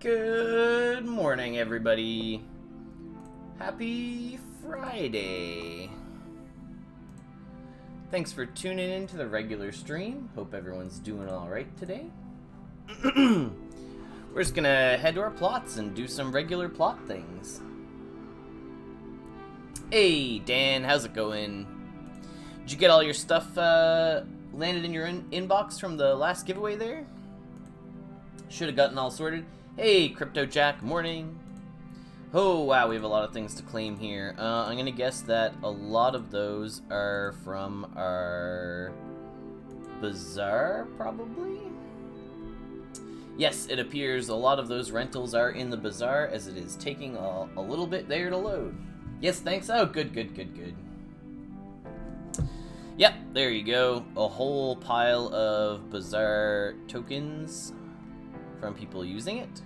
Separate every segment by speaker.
Speaker 1: Good morning, everybody. Happy Friday. Thanks for tuning in to the regular stream. Hope everyone's doing alright today. We're just gonna head to our plots and do some regular plot things. Hey, Dan, how's it going? Did you get all your stuff landed in your inbox from the last giveaway there? Should have gotten all sorted. Hey, Crypto Jack, morning. Oh, wow, we have a lot of things to claim here. I'm going to guess that a lot of those are from our Bazaar, probably? Yes, it appears a lot of those rentals are in the Bazaar, as it is taking a little bit there to load. Yes, thanks. Oh, good. Yep, there you go. A whole pile of Bazaar tokens from people using it.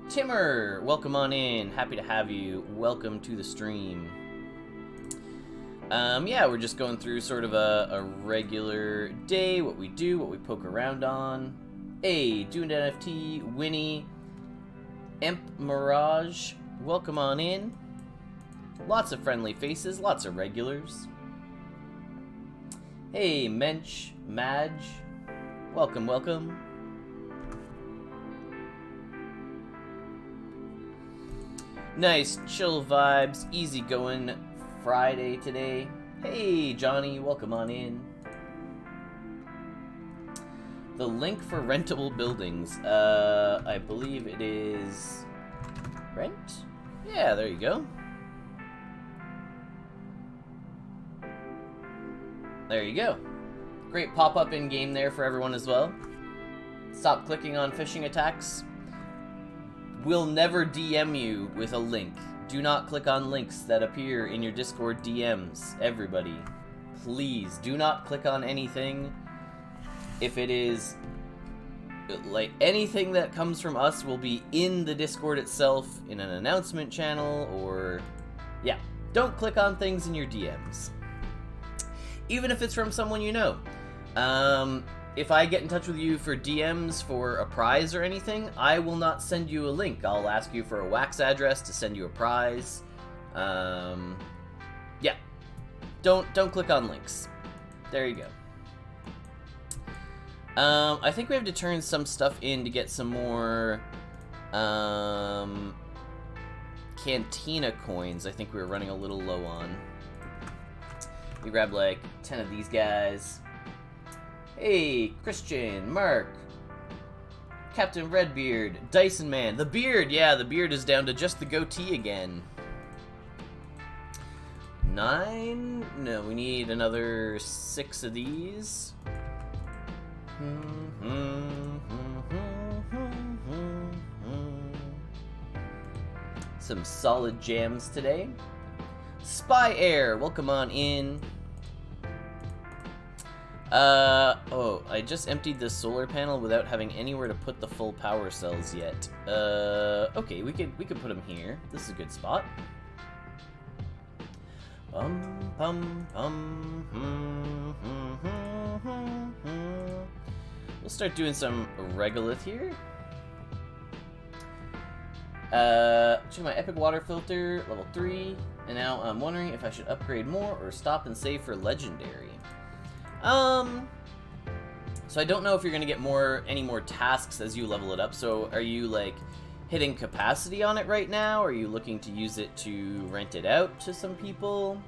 Speaker 1: Timmer, welcome on in. Happy to have you. Welcome to the stream. Yeah, we're just going through sort of a regular day, what we do, what we poke around on. Hey, Dune NFT, Winnie, Emp Mirage, welcome on in. Lots of friendly faces, lots of regulars. Hey, Mensch, Madge, welcome. Nice, chill vibes, easy going Friday today. Hey, Johnny, welcome on in. The link for rentable buildings, I believe it is rent? Yeah, there you go. There you go. Great pop-up in-game there for everyone as well. Stop clicking on phishing attacks. We'll never DM you with a link. Do not click on links that appear in your Discord DMs. Everybody, please do not click on anything. If it is, like, anything that comes from us will be in the Discord itself, in an announcement channel, or, yeah. Don't click on things in your DMs. Even if it's from someone you know. If I get in touch with you for DMs for a prize or anything, I will not send you a link. I'll ask you for a wax address to send you a prize. Yeah. Don't click on links. There you go. I think we have to turn some stuff in to get some more Cantina coins. I think we were running a little low on. We grabbed like 10 of these guys. Hey, Christian, Mark, Captain Redbeard, Dyson Man, the beard. Yeah, the beard is down to just the goatee again. 9? No, we need another 6 of these. Some solid jams today. Spy Air, welcome on in. Oh, I just emptied the solar panel without having anywhere to put the full power cells yet. Okay, we could put them here. This is a good spot. We'll start doing some regolith here. Check my epic water filter, level 3. And now I'm wondering if I should upgrade more or stop and save for legendary. So I don't know if you're gonna get any more tasks as you level it up. So are you like hitting capacity on it right now? Or are you looking to use it to rent it out to some people?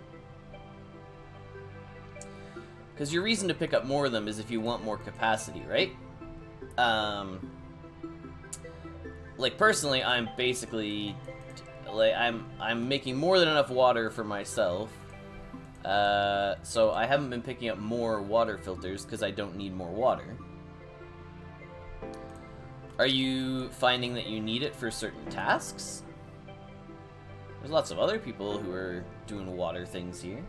Speaker 1: Because your reason to pick up more of them is if you want more capacity, right? Like personally, I'm basically like I'm making more than enough water for myself. So I haven't been picking up more water filters because I don't need more water. Are you finding that you need it for certain tasks? There's lots of other people who are doing water things here.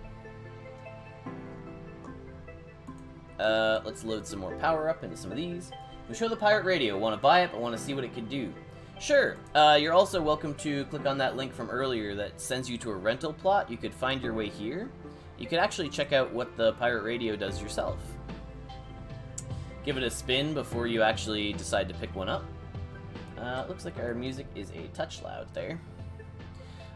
Speaker 1: Let's load some more power up into some of these. We show the pirate radio. Want to buy it, but want to see what it can do. Sure. You're also welcome to click on that link from earlier that sends you to a rental plot. You could find your way here. You could actually check out what the pirate radio does yourself. give it a spin before you actually decide to pick one up. Looks like our music is a touch loud there.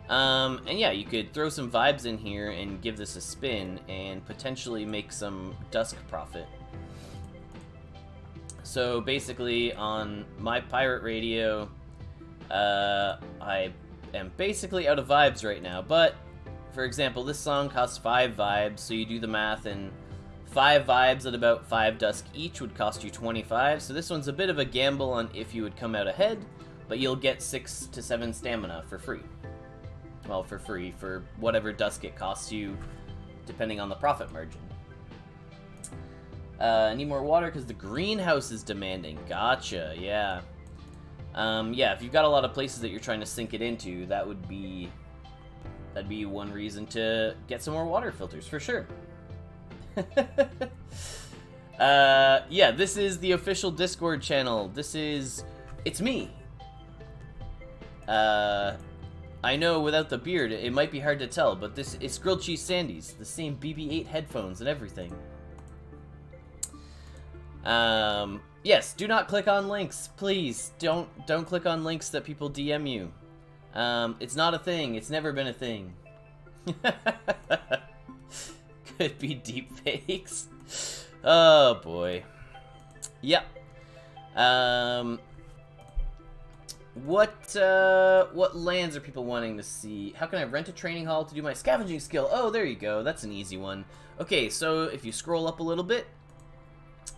Speaker 1: And yeah, you could throw some vibes in here and give this a spin and potentially make some Dusk profit. So basically on my pirate radio, I am basically out of vibes right now, but for example, this song costs 5 vibes, so you do the math, and 5 vibes at about 5 Dusk each would cost you 25, so this one's a bit of a gamble on if you would come out ahead, but you'll get 6 to 7 stamina for free. Well, for free, for whatever Dusk it costs you, depending on the profit margin. Need more water because the greenhouse is demanding. Gotcha, yeah. Yeah, if you've got a lot of places that you're trying to sink it into, that'd be one reason to get some more water filters, for sure. Yeah, this is the official Discord channel. It's me. I know without the beard, it might be hard to tell, but it's GrilledCheeseSandies, the same BB-8 headphones and everything. Yes, do not click on links, please. Don't click on links that people DM you. It's not a thing. It's never been a thing. Could be deepfakes. Oh boy. Yep. What lands are people wanting to see? How can I rent a training hall to do my scavenging skill? Oh, there you go. That's an easy one. Okay, so if you scroll up a little bit,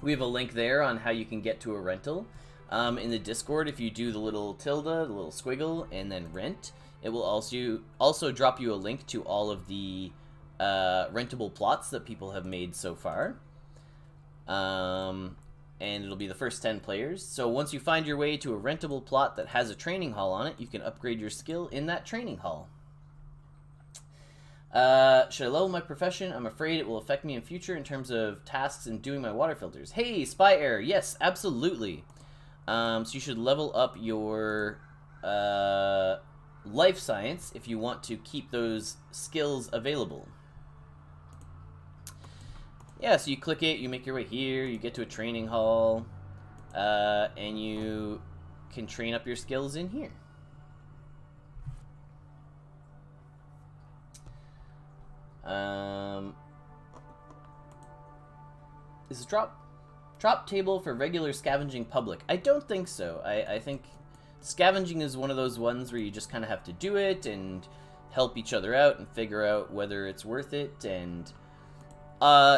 Speaker 1: we have a link there on how you can get to a rental. In the Discord, if you do the little tilde, the little squiggle, and then rent, it will also drop you a link to all of the rentable plots that people have made so far. And it'll be the first 10 players. So once you find your way to a rentable plot that has a training hall on it, you can upgrade your skill in that training hall. Should I level my profession? I'm afraid it will affect me in future in terms of tasks and doing my water filters. Hey, Spy Air, yes, absolutely. So you should level up your life science if you want to keep those skills available. Yeah, so you click it, you make your way here, you get to a training hall, and you can train up your skills in here. Is a drop table for regular scavenging public? I don't think so. I think scavenging is one of those ones where you just kind of have to do it and help each other out and figure out whether it's worth it. And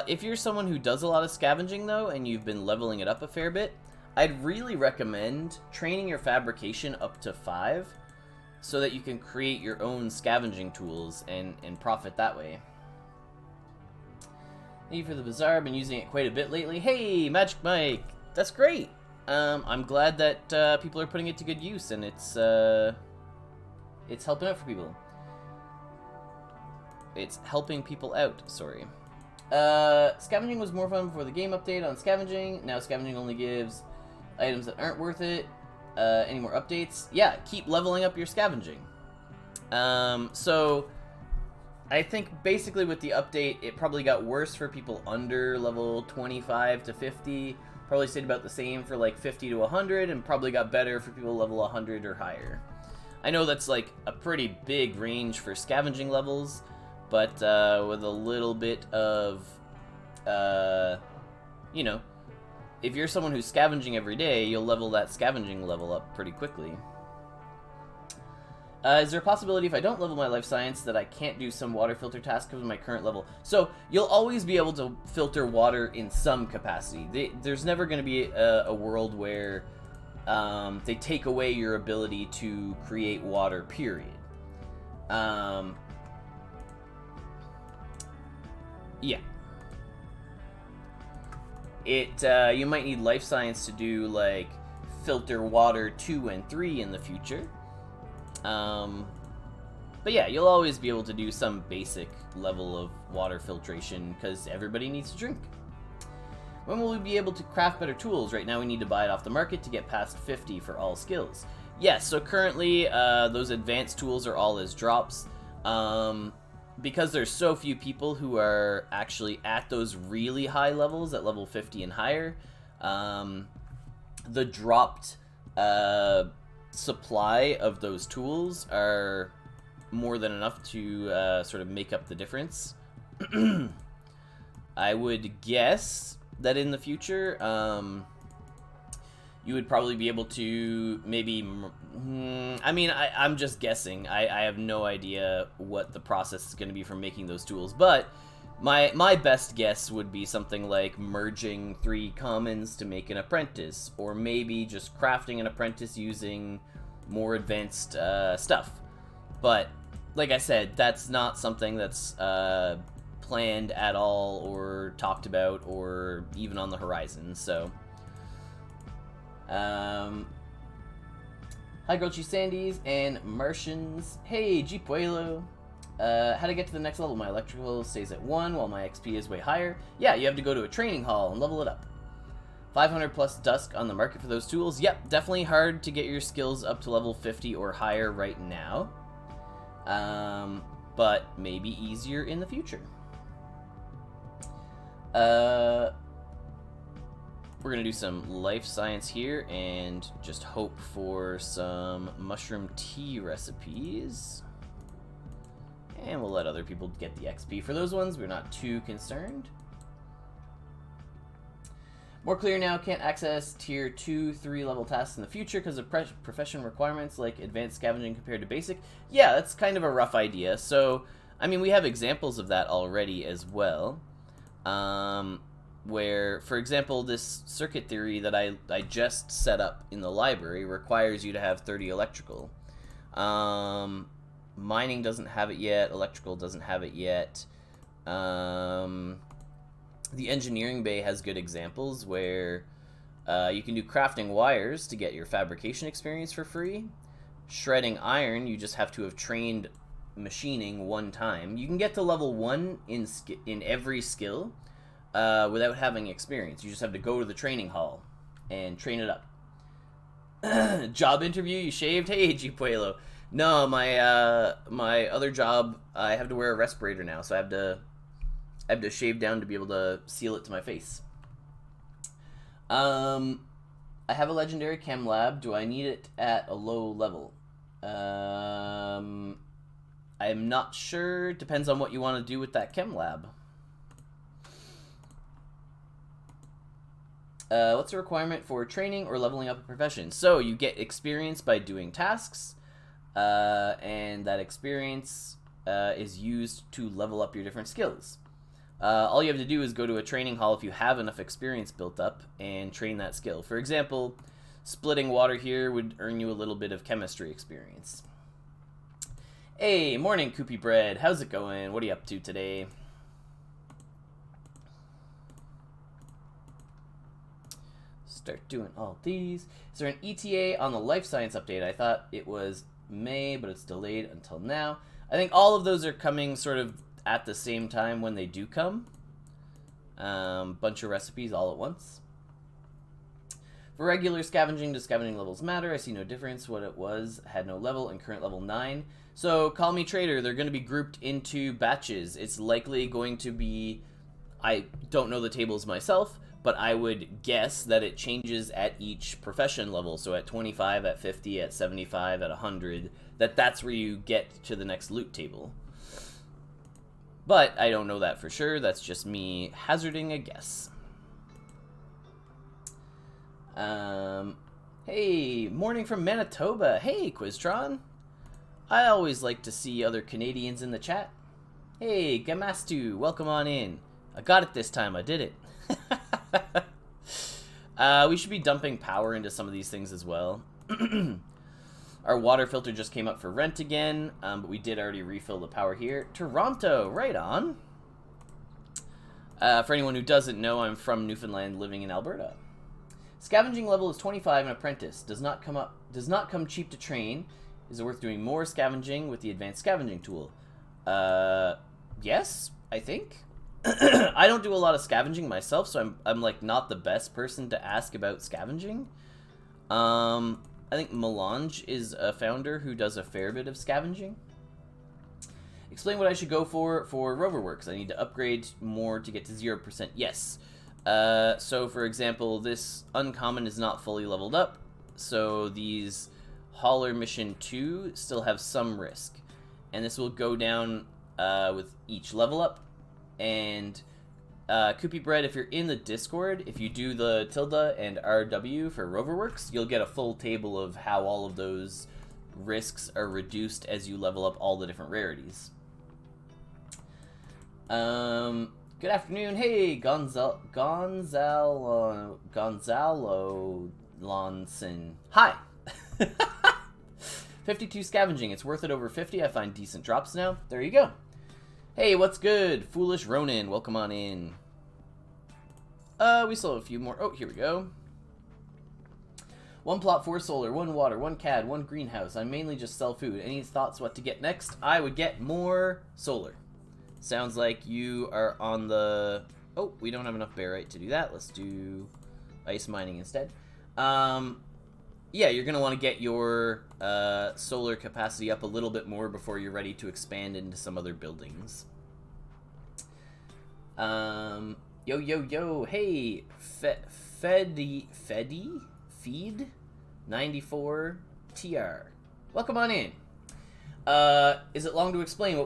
Speaker 1: if you're someone who does a lot of scavenging though, and you've been leveling it up a fair bit, I'd really recommend training your fabrication up to 5 so that you can create your own scavenging tools and profit that way. Thank you for the Bazaar. I've been using it quite a bit lately. Hey, Magic Mike! That's great! I'm glad that people are putting it to good use, and it's helping out for people. It's helping people out, sorry. Scavenging was more fun before the game update on scavenging. Now scavenging only gives items that aren't worth it. Any more updates? Yeah, keep leveling up your scavenging. So I think basically with the update, it probably got worse for people under level 25 to 50. Probably stayed about the same for like 50 to 100, and probably got better for people level 100 or higher. I know that's like a pretty big range for scavenging levels, but with a little bit of, you know, if you're someone who's scavenging every day, you'll level that scavenging level up pretty quickly. Is there a possibility if I don't level my life science that I can't do some water filter tasks with my current level? So you'll always be able to filter water in some capacity. There's never going to be a world where they take away your ability to create water, period. Yeah. You might need life science to do like filter water 2 and 3 in the future. But yeah, you'll always be able to do some basic level of water filtration because everybody needs to drink. When will we be able to craft better tools? Right now we need to buy it off the market to get past 50 for all skills. Yes, so currently those advanced tools are all as drops. Because there's so few people who are actually at those really high levels, at level 50 and higher, The dropped supply of those tools are more than enough to sort of make up the difference. I would guess that in the future, you would probably be able to maybe... I mean, I'm just guessing. I have no idea what the process is going to be for making those tools, but my best guess would be something like merging 3 commons to make an apprentice, or maybe just crafting an apprentice using more advanced stuff. But, like I said, that's not something that's planned at all, or talked about, or even on the horizon, so... Hi, GrilledCheeseSandies and Martians. Hey, Pueblo. How to get to the next level? My electrical stays at 1 while my XP is way higher. Yeah, you have to go to a training hall and level it up. 500 plus Dusk on the market for those tools. Yep, definitely hard to get your skills up to level 50 or higher right now. But maybe easier in the future. We're going to do some life science here and just hope for some mushroom tea recipes. And we'll let other people get the XP for those ones. We're not too concerned. More clear now, can't access tier 2, 3 level tasks in the future because of profession requirements like advanced scavenging compared to basic. Yeah, that's kind of a rough idea. So, I mean, we have examples of that already as well. Where, for example, this circuit theory that I just set up in the library requires you to have 30 electrical. Mining doesn't have it yet. Electrical doesn't have it yet. The engineering bay has good examples where you can do crafting wires to get your fabrication experience for free. Shredding iron, you just have to have trained machining 1 time. You can get to level 1 in every skill. Without having experience. You just have to go to the training hall and train it up. Job interview, you shaved? Hey, Pueblo. No, my my other job, I have to wear a respirator now, so I have to shave down to be able to seal it to my face. I have a legendary chem lab. Do I need it at a low level? I'm not sure. Depends on what you want to do with that chem lab. What's the requirement for training or leveling up a profession? So you get experience by doing tasks, and that experience is used to level up your different skills. All you have to do is go to a training hall if you have enough experience built up and train that skill. For example, splitting water here would earn you a little bit of chemistry experience. Hey, morning, Koopy Bread. How's it going? What are you up to today? Start doing all these. Is there an ETA on the life science update? I thought it was May, but it's delayed until now. I think all of those are coming sort of at the same time when they do come. Bunch of recipes all at once. For regular scavenging, does scavenging levels matter? I see no difference. What it was had no level and current level 9. So call me traitor. They're going to be grouped into batches. It's likely going to be... I don't know the tables myself, but I would guess that it changes at each profession level. So at 25, at 50, at 75, at 100, that's where you get to the next loot table. But I don't know that for sure. That's just me hazarding a guess. Hey, morning from Manitoba. Hey, Quiztron. I always like to see other Canadians in the chat. Hey, Gamastu, welcome on in. I got it this time. I did it. We should be dumping power into some of these things as well. Our water filter just came up for rent again, but we did already refill the power here. Toronto, right on. For anyone who doesn't know, I'm from Newfoundland, living in Alberta. Scavenging level is 25 and apprentice. Does not come cheap to train. Is it worth doing more scavenging with the advanced scavenging tool? Yes, I think. I don't do a lot of scavenging myself, so I'm like not the best person to ask about scavenging. I think Melange is a founder who does a fair bit of scavenging. Explain what I should go for Roverworks. I need to upgrade more to get to 0%. Yes. So for example, this uncommon is not fully leveled up, so these Hauler Mission 2 still have some risk. And this will go down with each level up. And Koopy Bread, if you're in the Discord, if you do the tilde and RW for Roverworks, you'll get a full table of how all of those risks are reduced as you level up all the different rarities. Good afternoon. Hey, Gonzalo Lonson. Hi. 52 Scavenging. It's worth it over 50. I find decent drops now. There you go. Hey, what's good? Foolish Ronin. Welcome on in. We still have a few more. Oh, here we go. 1 plot, 4 solar, 1 water, 1 CAD, 1 greenhouse. I mainly just sell food. Any thoughts what to get next? I would get more solar. Sounds like you are on the... Oh, we don't have enough barite to do that. Let's do ice mining instead. Yeah, you're going to want to get your solar capacity up a little bit more before you're ready to expand into some other buildings. Yo. Hey, Feed 94 TR. Welcome on in. Is it long to explain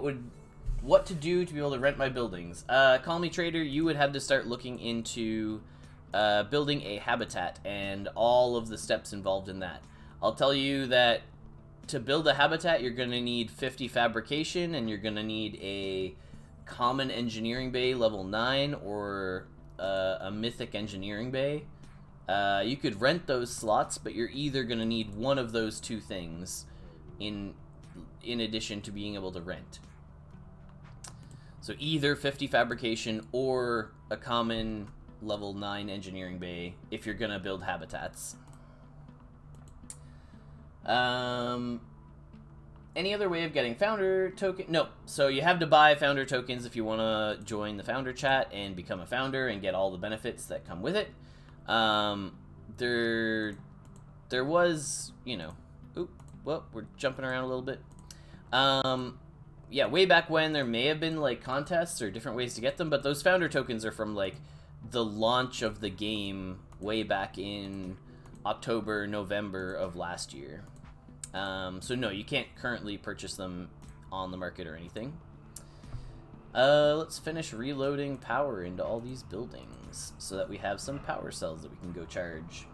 Speaker 1: what to do to be able to rent my buildings? Call me trader. You would have to start looking into building a habitat and all of the steps involved in that. I'll tell you that to build a habitat, you're going to need 50 fabrication, and you're going to need a common engineering bay level 9 or a mythic engineering bay. You could rent those slots, but you're either going to need one of those two things in addition to being able to rent. So either 50 fabrication or a common level 9 engineering bay if you're going to build habitats. Any other way of getting founder token? No. So you have to buy founder tokens if you want to join the founder chat and become a founder and get all the benefits that come with it. There was, you know, well, we're jumping around a little bit. Yeah, way back when there may have been like contests or different ways to get them, but those founder tokens are from like the launch of the game way back in October, November of last year. So no, you can't currently purchase them on the market or anything. Let's finish reloading power into all these buildings so that we have some power cells that we can go charge.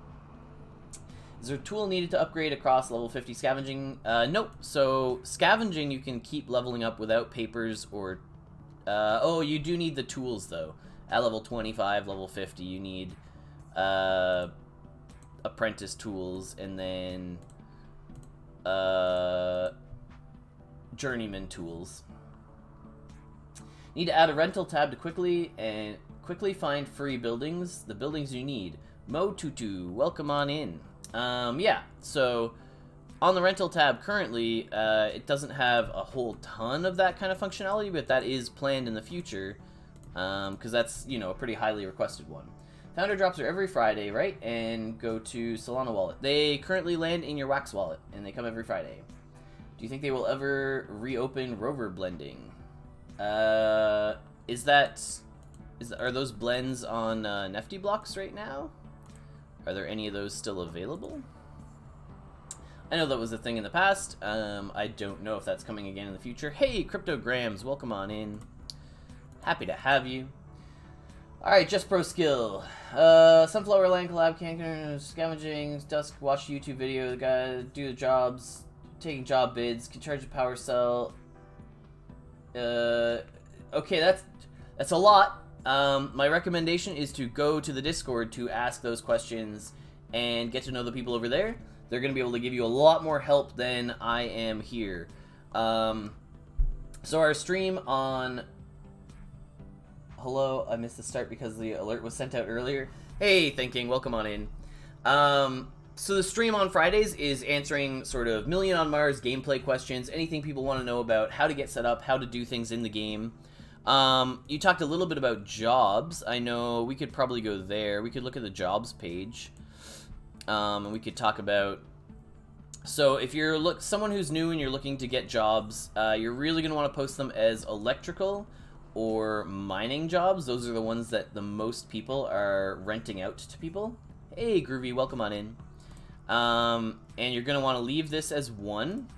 Speaker 1: Is there a tool needed to upgrade across level 50 scavenging? Nope. So scavenging you can keep leveling up without papers or... oh, you do need the tools though. At level 25, level 50, you need apprentice tools and then journeyman tools. Need to add a rental tab to quickly find free buildings. The buildings you need. Mo Tutu, welcome on in. Yeah, so on the rental tab currently, it doesn't have a whole ton of that kind of functionality, but that is planned in the future, because that's, you know, a pretty highly requested one. Founder drops are every Friday, right? And go to Solana wallet. They currently land in your Wax wallet, and they come every Friday. Do you think they will ever reopen rover blending? Are those blends on NFT blocks right now? Are there any of those still available? I know that was a thing in the past. I don't know if that's coming again in the future. Hey, Cryptograms, welcome on in. Happy to have you. Alright, Just Pro Skill. Sunflower Land collab, canker, scavenging, Dusk, watch YouTube video, the guy do the jobs, taking job bids, can charge a power cell. Okay, that's a lot. My recommendation is to go to the Discord to ask those questions and get to know the people over there. They're going to be able to give you a lot more help than I am here. So our stream on... Hello, I missed the start because the alert was sent out earlier. Hey, Thinking, welcome on in. So the stream on Fridays is answering sort of Million on Mars gameplay questions, anything people want to know about how to get set up, how to do things in the game. You talked a little bit about jobs. I know we could probably go there. We could look at the jobs page. And we could talk about... So if you're someone who's new and you're looking to get jobs, you're really going to want to post them as electrical or mining jobs. Those are the ones that the most people are renting out to people. Hey, Groovy, welcome on in. And you're going to want to leave this as 1.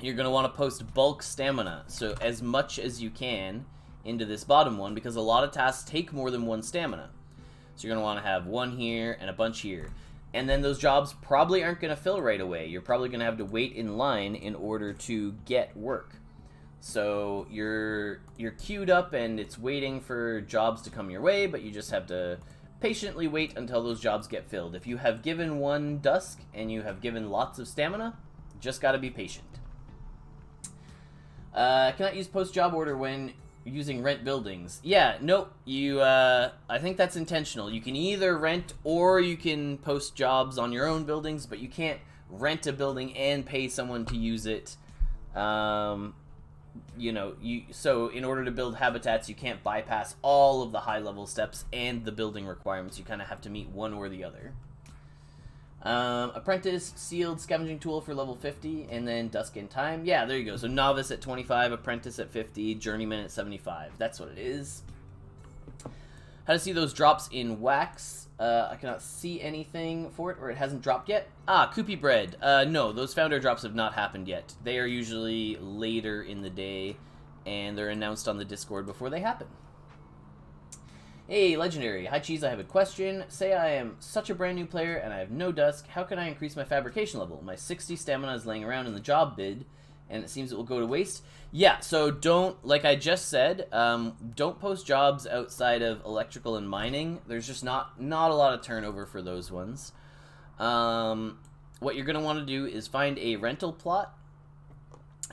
Speaker 1: You're going to want to post bulk stamina, so as much as you can into this bottom one, because a lot of tasks take more than 1 stamina. So you're going to want to have 1 here and a bunch here. And then those jobs probably aren't going to fill right away. You're probably going to have to wait in line in order to get work. So you're queued up and it's waiting for jobs to come your way, but you just have to patiently wait until those jobs get filled. If you have given 1 Dusk and you have given lots of stamina, just got to be patient. Cannot use post-job order when using rent buildings. Yeah, nope. I think that's intentional. You can either rent or you can post jobs on your own buildings, but you can't rent a building and pay someone to use it. So in order to build habitats, you can't bypass all of the high-level steps and the building requirements. You kind of have to meet one or the other. Apprentice, sealed scavenging tool for level 50, and then Dusk in time. Yeah, there you go. So novice at 25, apprentice at 50, journeyman at 75. That's what it is. How to see those drops in wax. I cannot see anything for it, or it hasn't dropped yet. Koopy bread. No, those founder drops have not happened yet. They are usually later in the day, and they're announced on the Discord before they happen. Hey, Legendary. Hi, Cheese, I have a question. Say I am such a brand new player and I have no Dusk. How can I increase my fabrication level? My 60 stamina is laying around in the job bid, and it seems it will go to waste. Yeah, so don't, like I just said, don't post jobs outside of electrical and mining. There's just not a lot of turnover for those ones. What you're going to want to do is find a rental plot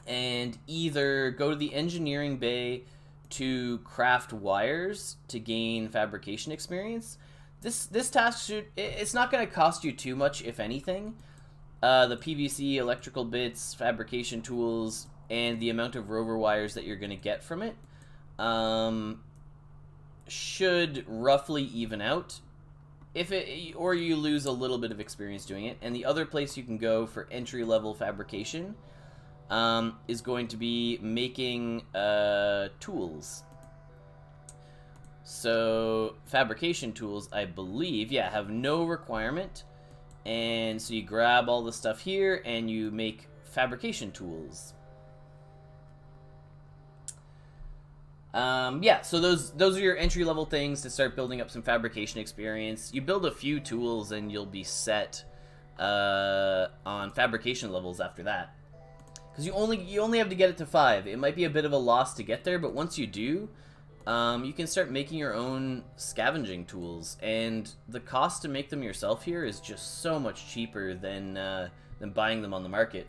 Speaker 1: and either go to the engineering bay to craft wires to gain fabrication experience. This task it's not going to cost you too much, if anything. The PVC, electrical bits, fabrication tools, and the amount of rover wires that you're going to get from it should roughly even out. Or you lose a little bit of experience doing it. And the other place you can go for entry-level fabrication is going to be making tools. So fabrication tools, I believe, have no requirement, and so you grab all the stuff here and you make fabrication tools. So those are your entry-level things to start building up some fabrication experience. You build a few tools and you'll be set on fabrication levels after that. Because you only have to get it to 5. It might be a bit of a loss to get there, but once you do, you can start making your own scavenging tools, and the cost to make them yourself here is just so much cheaper than buying them on the market.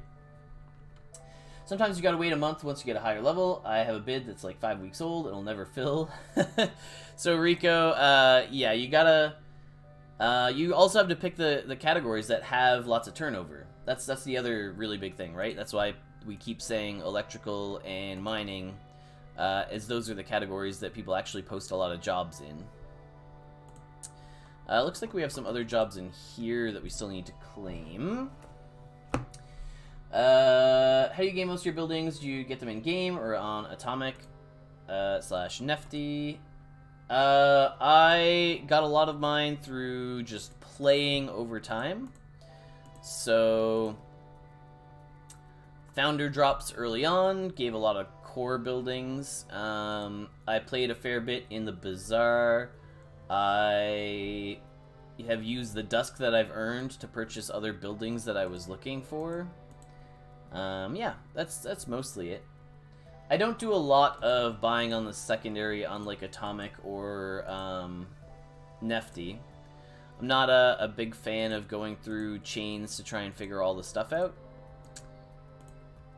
Speaker 1: Sometimes you gotta wait a month once you get a higher level. I have a bid that's like 5 weeks old. It'll never fill. So Rico, you gotta. You also have to pick the categories that have lots of turnover. That's the other really big thing, right? That's why we keep saying electrical and mining, as those are the categories that people actually post a lot of jobs in. Looks like we have some other jobs in here that we still need to claim. How do you game most of your buildings? Do you get them in game or on Atomic / Nefty? I got a lot of mine through just playing over time. So founder drops early on, gave a lot of core buildings. I played a fair bit in the Bazaar. I have used the Dusk that I've earned to purchase other buildings that I was looking for. That's mostly it. I don't do a lot of buying on the secondary on like Atomic or Nefty. I'm not a big fan of going through chains to try and figure all the stuff out.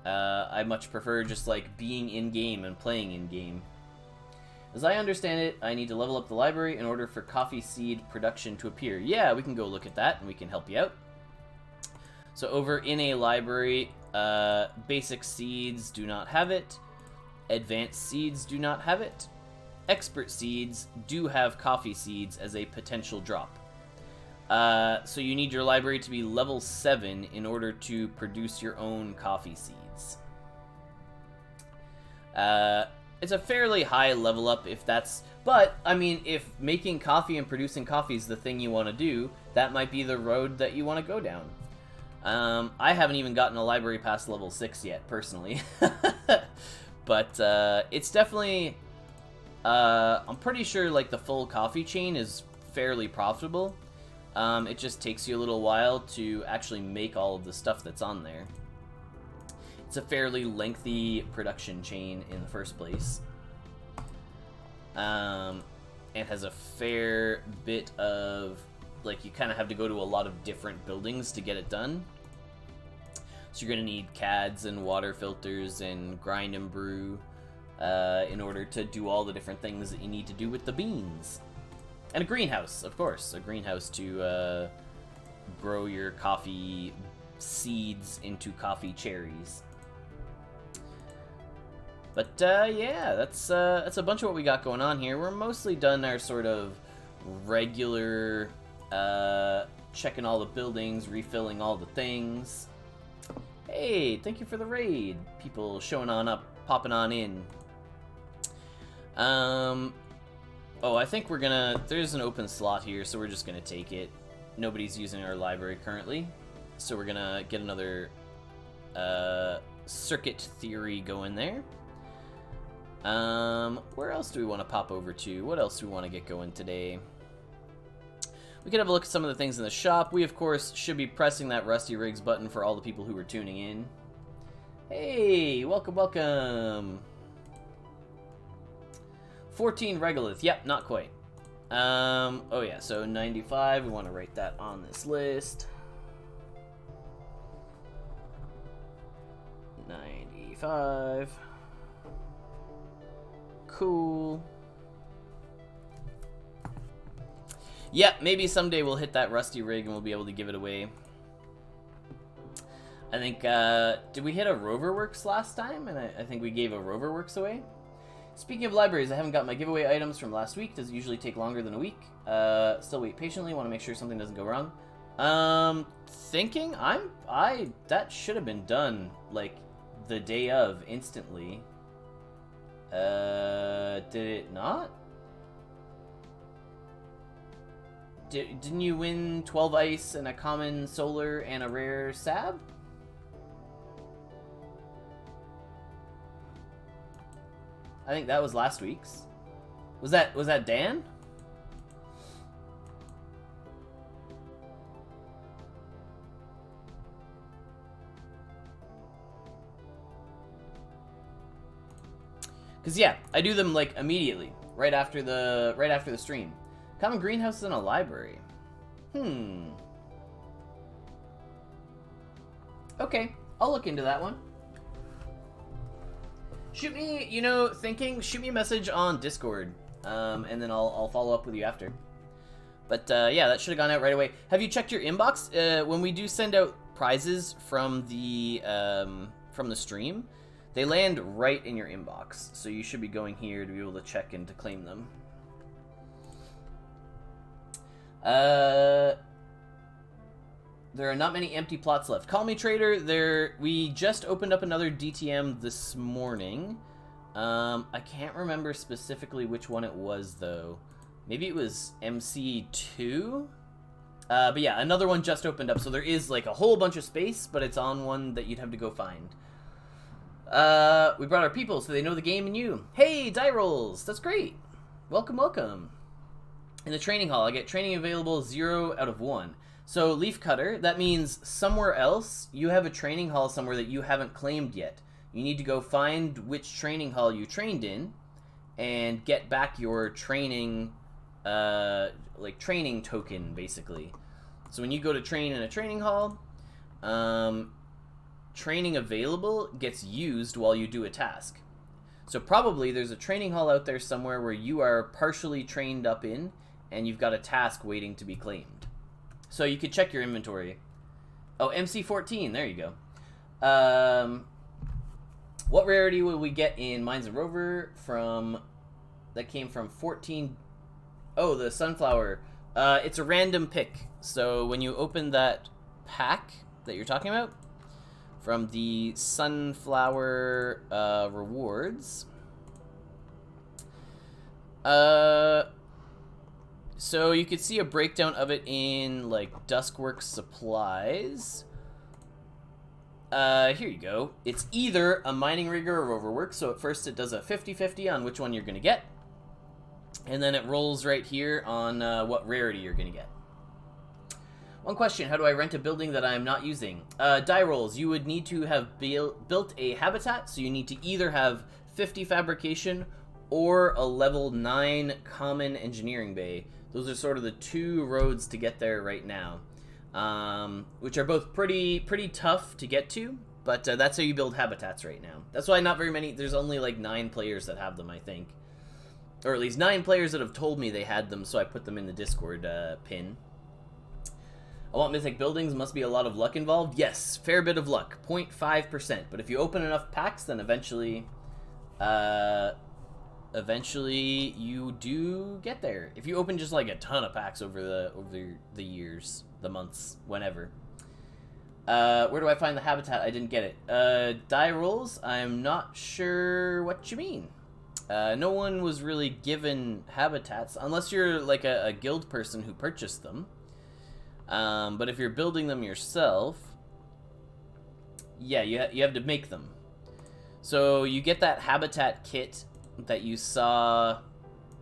Speaker 1: I much prefer just like being in-game and playing in-game. As I understand it, I need to level up the library in order for coffee seed production to appear. Yeah, we can go look at that and we can help you out. So over in a library, basic seeds do not have it. Advanced seeds do not have it. Expert seeds do have coffee seeds as a potential drop. So you need your library to be level 7 in order to produce your own coffee seeds. it's a fairly high level up if that's... But, I mean, if making coffee and producing coffee is the thing you want to do, that might be the road that you want to go down. I haven't even gotten a library past level 6 yet, personally. But, it's definitely... I'm pretty sure, like, the full coffee chain is fairly profitable. It just takes you a little while to actually make all of the stuff that's on there. It's a fairly lengthy production chain in the first place. It has a fair bit of, like, you kind of have to go to a lot of different buildings to get it done. So you're going to need CADs and water filters and grind and brew in order to do all the different things that you need to do with the beans. And a greenhouse, of course. A greenhouse to grow your coffee seeds into coffee cherries. But, yeah, that's a bunch of what we got going on here. We're mostly done our sort of regular checking all the buildings, refilling all the things. Hey, thank you for the raid. People showing on up, popping on in. Oh, I think we're gonna... There's an open slot here, so we're just gonna take it. Nobody's using our library currently, so we're gonna get another circuit theory going there. Where else do we want to pop over to? What else do we want to get going today? We could have a look at some of the things in the shop. We, of course, should be pressing that Rusty Rigs button for all the people who are tuning in. Hey, welcome, welcome. 14 regolith. Yep, not quite. Oh yeah, so 95. We want to write that on this list. 95. Cool. Yep, maybe someday we'll hit that Rusty Rig and we'll be able to give it away. I think, did we hit a Roverworks last time? And I think we gave a Roverworks away. Speaking of libraries, I haven't got my giveaway items from last week. Does it usually take longer than a week? Still wait patiently. Want to make sure something doesn't go wrong. Thinking that should have been done like the day of instantly. Did it not? Didn't you win 12 ice and a common solar and a rare sab? I think that was last week's. Was that Dan? Cause yeah, I do them like immediately, right after the stream. Common greenhouse in a library. Okay, I'll look into that one. Shoot me, shoot me a message on Discord, and then I'll follow up with you after. But yeah, that should have gone out right away. Have you checked your inbox? When we do send out prizes from the stream, they land right in your inbox. So you should be going here to be able to check and to claim them. There are not many empty plots left. Call me trader. We just opened up another DTM this morning. I can't remember specifically which one it was though. Maybe it was MC2. But yeah, another one just opened up. So there is like a whole bunch of space, but it's on one that you'd have to go find. We brought our people so they know the game and you. Hey, die rolls. That's great. Welcome, welcome. In the training hall, I get training available 0 out of 1. So, Leaf Cutter, that means somewhere else, you have a training hall somewhere that you haven't claimed yet. You need to go find which training hall you trained in, and get back your training, training token, basically. So when you go to train in a training hall, training available gets used while you do a task. So probably there's a training hall out there somewhere where you are partially trained up in, and you've got a task waiting to be claimed. So you could check your inventory. Oh, MC14, there you go. What rarity will we get in Mines of Rover that came from 14? Oh, the sunflower. It's a random pick. So when you open that pack that you're talking about, from the sunflower rewards, So you could see a breakdown of it in, like, Duskworks supplies. Here you go. It's either a mining rigger or overwork, so at first it does a 50-50 on which one you're going to get. And then it rolls right here on what rarity you're going to get. One question, how do I rent a building that I'm not using? Die rolls, you would need to have built a habitat, so you need to either have 50 fabrication or a level 9 common engineering bay. Those are sort of the two roads to get there right now, which are both pretty tough to get to, but that's how you build habitats right now. That's why not very many, there's only like 9 players that have them, I think. Or at least 9 players that have told me they had them, so I put them in the Discord pin. I want mythic buildings, must be a lot of luck involved. Yes, fair bit of luck, 0.5%. But if you open enough packs, then eventually you do get there. If you open just like a ton of packs over the years, the months, whenever. Where do I find the habitat? I didn't get it. Die rolls, I'm not sure what you mean. No one was really given habitats, unless you're like a guild person who purchased them. But if you're building them yourself, yeah, you have to make them. So you get that habitat kit that you saw.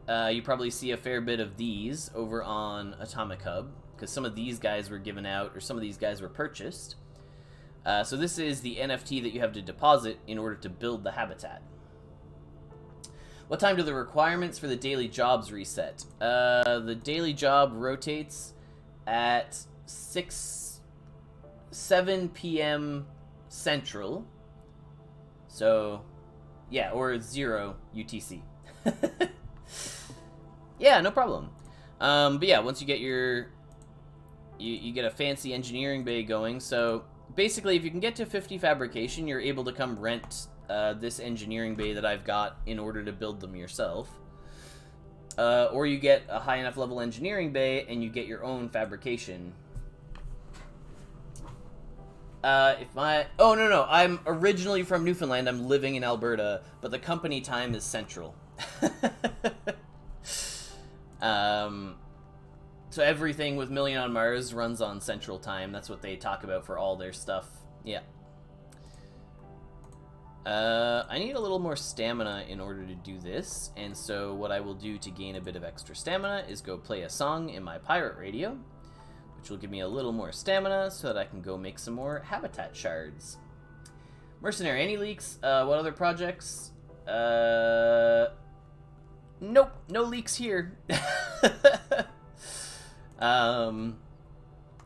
Speaker 1: You probably see a fair bit of these over on AtomicHub, because some of these guys were given out, or some of these guys were purchased. So this is the NFT that you have to deposit in order to build the habitat. What time do the requirements for the daily jobs reset? The daily job rotates at 7 p.m. Central. So, yeah, or 0 UTC. Yeah, no problem. But yeah, once you get your... You get a fancy engineering bay going. So, basically, if you can get to 50 fabrication, you're able to come rent this engineering bay that I've got in order to build them yourself. Or you get a high enough level engineering bay and you get your own fabrication. Oh, no, I'm originally from Newfoundland. I'm living in Alberta, but the company time is Central. So everything with Million on Mars runs on Central Time. That's what they talk about for all their stuff. Yeah. I need a little more stamina in order to do this, and so what I will do to gain a bit of extra stamina is go play a song in my pirate radio, which will give me a little more stamina so that I can go make some more habitat shards. Mercenary, any leaks? What other projects? Nope, no leaks here.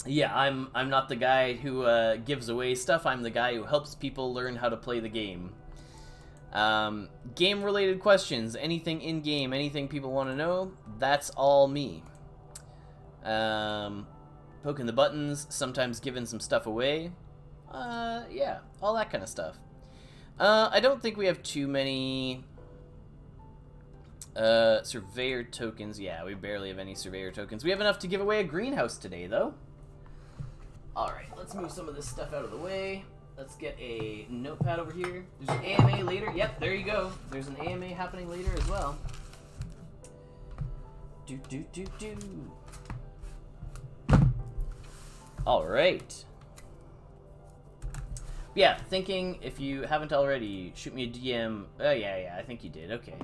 Speaker 1: Yeah, I'm not the guy who gives away stuff. I'm the guy who helps people learn how to play the game. Game-related questions, anything in-game, anything people want to know, that's all me. Poking the buttons, sometimes giving some stuff away. Yeah, all that kind of stuff. I don't think we have too many surveyor tokens. Yeah, we barely have any surveyor tokens. We have enough to give away a greenhouse today, though. Alright, let's move some of this stuff out of the way. Let's get a notepad over here. There's an AMA later. Yep, there you go. There's an AMA happening later as well. Do. Alright. Yeah, thinking, if you haven't already, shoot me a DM. Oh, yeah, I think you did. Okay.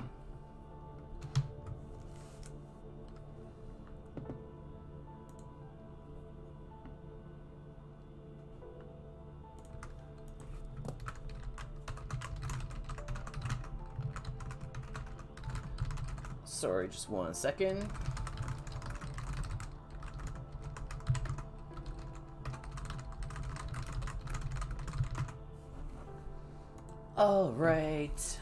Speaker 1: Sorry, just 1 second. All right.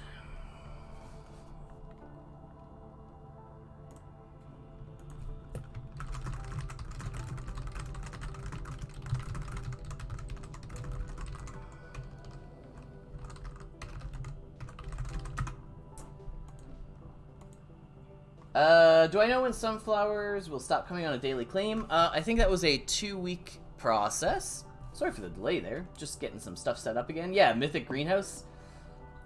Speaker 1: Do I know when sunflowers will stop coming on a daily claim? I think that was a 2-week process. Sorry for the delay there. Just getting some stuff set up again. Yeah, Mythic Greenhouse.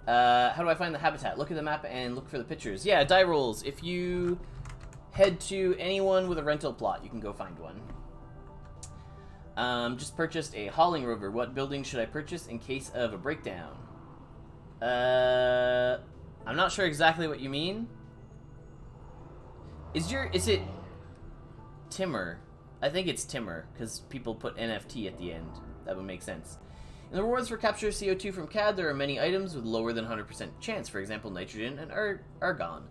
Speaker 1: How do I find the habitat? Look at the map and look for the pictures. Yeah, die rolls. If you head to anyone with a rental plot, you can go find one. Just purchased a hauling rover. What building should I purchase in case of a breakdown? I'm not sure exactly what you mean. Is it Timmer? I think it's Timmer, because people put NFT at the end. That would make sense. In the rewards for capture CO2 from CAD, there are many items with lower than 100% chance. For example, nitrogen and argon.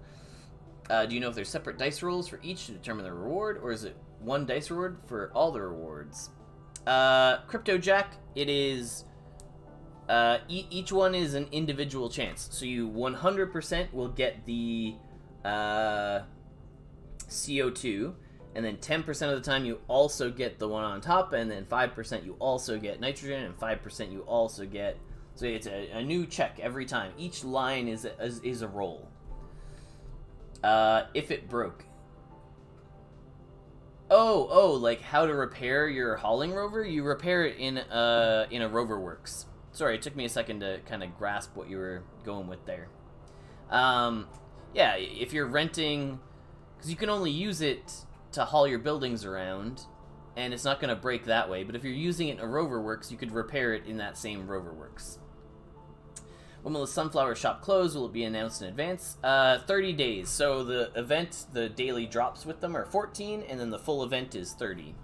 Speaker 1: Do you know if there's separate dice rolls for each to determine the reward, or is it one dice reward for all the rewards? Crypto Jack, it is... each one is an individual chance. So you 100% will get the CO2, and then 10% of the time you also get the one on top, and then 5% you also get nitrogen, and 5% you also get... So it's a new check every time. Each line is a roll. If it broke. Oh, like how to repair your hauling rover? You repair it in a rover works. Sorry, it took me a second to kind of grasp what you were going with there. Yeah, if you're renting, because you can only use it to haul your buildings around, and it's not going to break that way, but if you're using it in a rover works, you could repair it in that same rover works. When will the sunflower shop close? Will it be announced in advance? 30 days. So the event, the daily drops with them are 14, and then the full event is 30.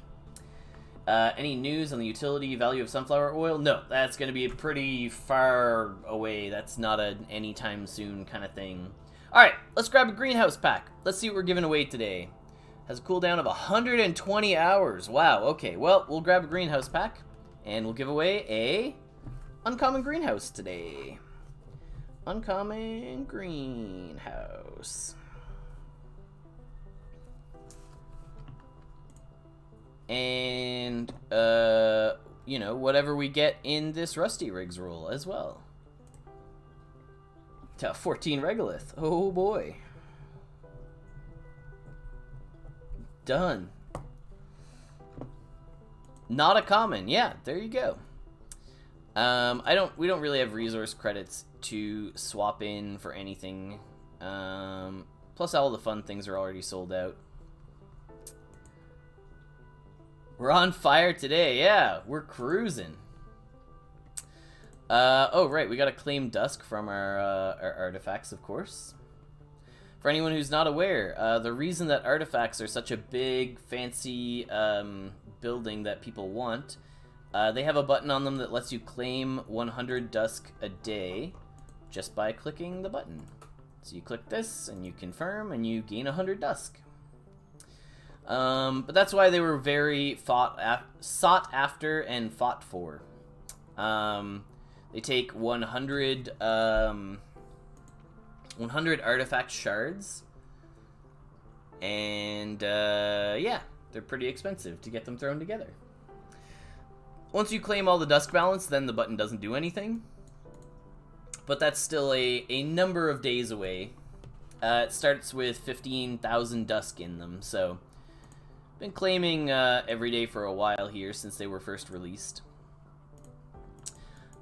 Speaker 1: Any news on the utility value of sunflower oil? No, that's going to be pretty far away. That's not an anytime soon kind of thing. Alright, let's grab a greenhouse pack. Let's see what we're giving away today. Has a cooldown of 120 hours. Wow, okay. Well, we'll grab a greenhouse pack, and we'll give away a uncommon greenhouse today. Uncommon greenhouse. And, you know, whatever we get in this Rusty Rigs roll as well. To 14 Regolith. Oh boy. Done. Not a common. Yeah, there you go. We don't really have resource credits to swap in for anything. Plus all the fun things are already sold out. We're on fire today. Yeah, we're cruising. Oh, right, we gotta claim Dusk from our artifacts, of course. For anyone who's not aware, the reason that artifacts are such a big, fancy building that people want, they have a button on them that lets you claim 100 Dusk a day just by clicking the button. So you click this, and you confirm, and you gain 100 Dusk. But that's why they were very sought after and fought for. They take 100 artifact shards, and yeah, they're pretty expensive to get them thrown together. Once you claim all the Dusk balance, then the button doesn't do anything, but that's still a number of days away. It starts with 15,000 Dusk in them, so been claiming every day for a while here since they were first released.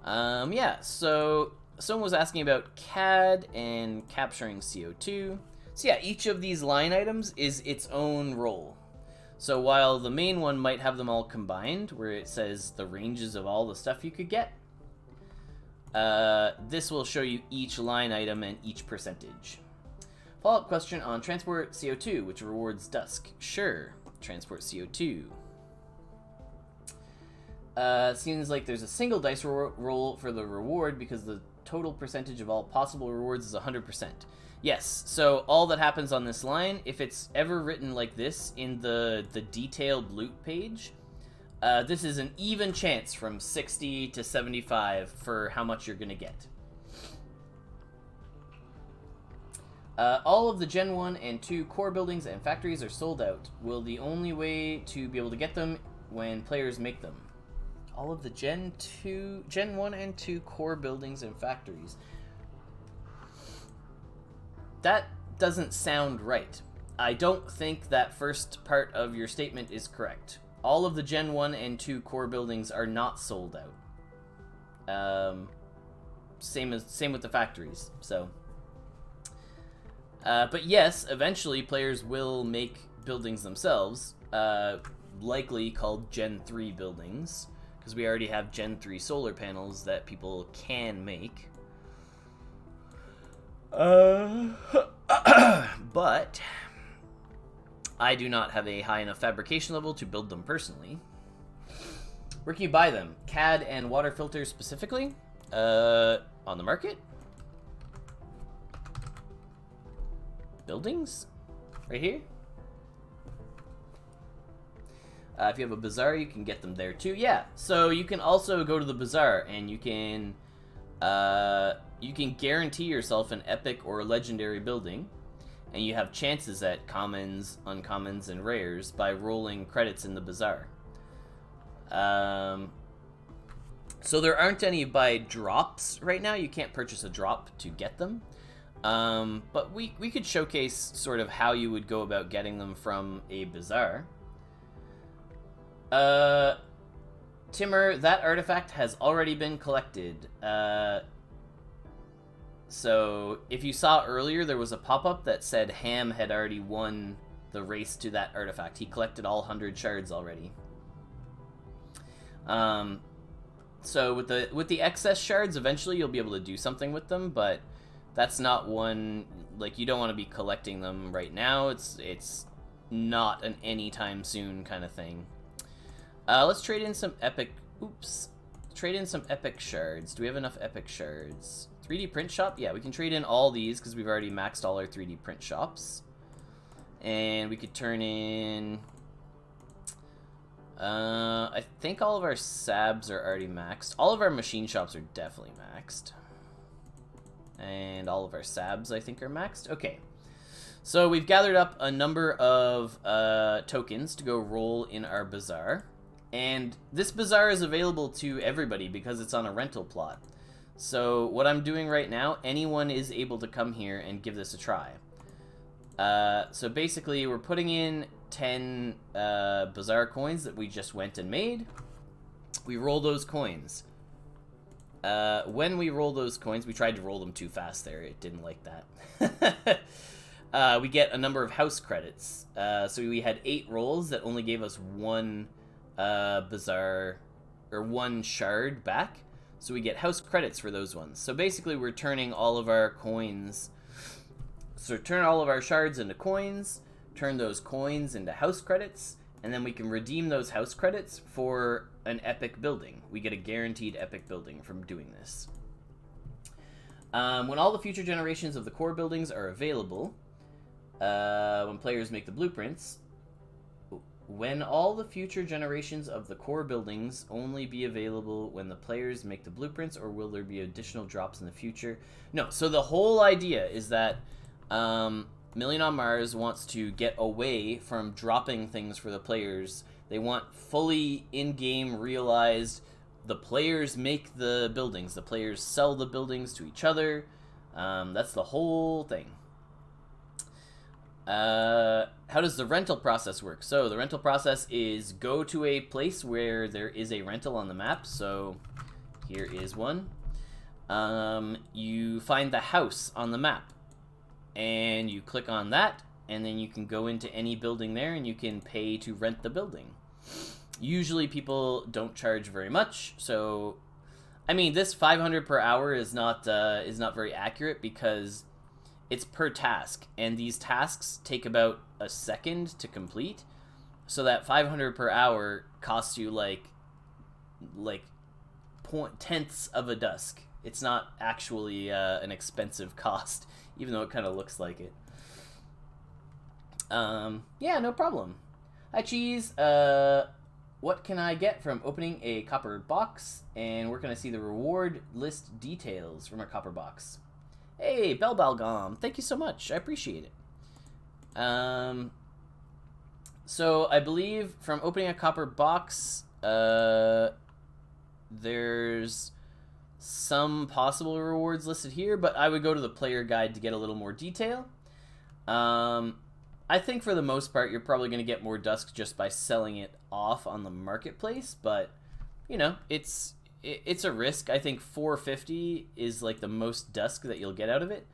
Speaker 1: Yeah, so someone was asking about CAD and capturing CO2. So yeah, each of these line items is its own role. So while the main one might have them all combined, where it says the ranges of all the stuff you could get, this will show you each line item and each percentage. Follow-up question on transport CO2, which rewards Dusk. Sure, transport CO2. Seems like there's a single dice roll for the reward because the total percentage of all possible rewards is 100%. Yes, so all that happens on this line, if it's ever written like this in the detailed loot page, this is an even chance from 60 to 75 for how much you're going to get. All of the Gen 1 and 2 core buildings and factories are sold out. Will the only way to be able to get them when players make them? All of the Gen 1 and 2 core buildings and factories. That doesn't sound right. I don't think that first part of your statement is correct. All of the Gen 1 and 2 core buildings are not sold out. same with the factories. So, but yes, eventually players will make buildings themselves, likely called Gen 3 buildings, because we already have Gen 3 solar panels that people can make. But I do not have a high enough fabrication level to build them personally. Where can you buy them? CAD and water filters specifically? On the market? Buildings? Right here? If you have a Bazaar, you can get them there too. Yeah, so you can also go to the Bazaar and you can guarantee yourself an epic or legendary building, and you have chances at commons, uncommons, and rares by rolling credits in the Bazaar. So there aren't any by drops right now. You can't purchase a drop to get them. But we could showcase sort of how you would go about getting them from a Bazaar. Timur, that artifact has already been collected. So if you saw earlier, there was a pop-up that said Ham had already won the race to that artifact. He collected all 100 shards already. So with the excess shards, eventually you'll be able to do something with them, but that's not one, like, you don't want to be collecting them right now. It's not an anytime soon kind of thing. Let's trade in some epic, trade in some epic shards. Do we have enough epic shards? 3D print shop? Yeah, we can trade in all these because we've already maxed all our 3D print shops. And we could turn in... I think all of our sabs are already maxed. All of our machine shops are definitely maxed. And all of our sabs, I think, are maxed. Okay. So we've gathered up a number of tokens to go roll in our Bazaar. And this Bazaar is available to everybody because it's on a rental plot. So what I'm doing right now, anyone is able to come here and give this a try. So basically, we're putting in 10 Bazaar coins that we just went and made. We roll those coins. When we roll those coins, we tried to roll them too fast there. It didn't like that. We get a number of house credits. So we had 8 rolls that only gave us 1 Bazaar, or 1 shard back. So we get house credits for those ones. So basically, we're turning all of our coins... So turn all of our shards into coins, turn those coins into house credits, and then we can redeem those house credits for an epic building. We get a guaranteed epic building from doing this. When all the future generations of the core buildings are available, when players make the blueprints, when all the future generations of the core buildings only be available when the players make the blueprints, or will there be additional drops in the future? No, so the whole idea is that Million on Mars wants to get away from dropping things for the players. They want fully in-game realized, the players make the buildings, the players sell the buildings to each other. That's the whole thing. How does the rental process work? So the rental process is go to a place where there is a rental on the map. So here is one. You find the house on the map and you click on that, and then you can go into any building there and you can pay to rent the building. Usually people don't charge very much, so I mean, this 500 per hour is not very accurate because it's per task, and these tasks take about a second to complete. So that 500 per hour costs you like tenths of a Dusk. It's not actually an expensive cost, even though it kind of looks like it. Yeah, no problem. Hi, Cheese. What can I get from opening a copper box? And where can I see the reward list details from our copper box? Hey, Bell Balgam, thank you so much. I appreciate it. So I believe from opening a copper box, there's some possible rewards listed here, but I would go to the player guide to get a little more detail. I think for the most part, you're probably going to get more Dusk just by selling it off on the marketplace, but, you know, it's it's a risk. I think 450 is like the most Dusk that you'll get out of it.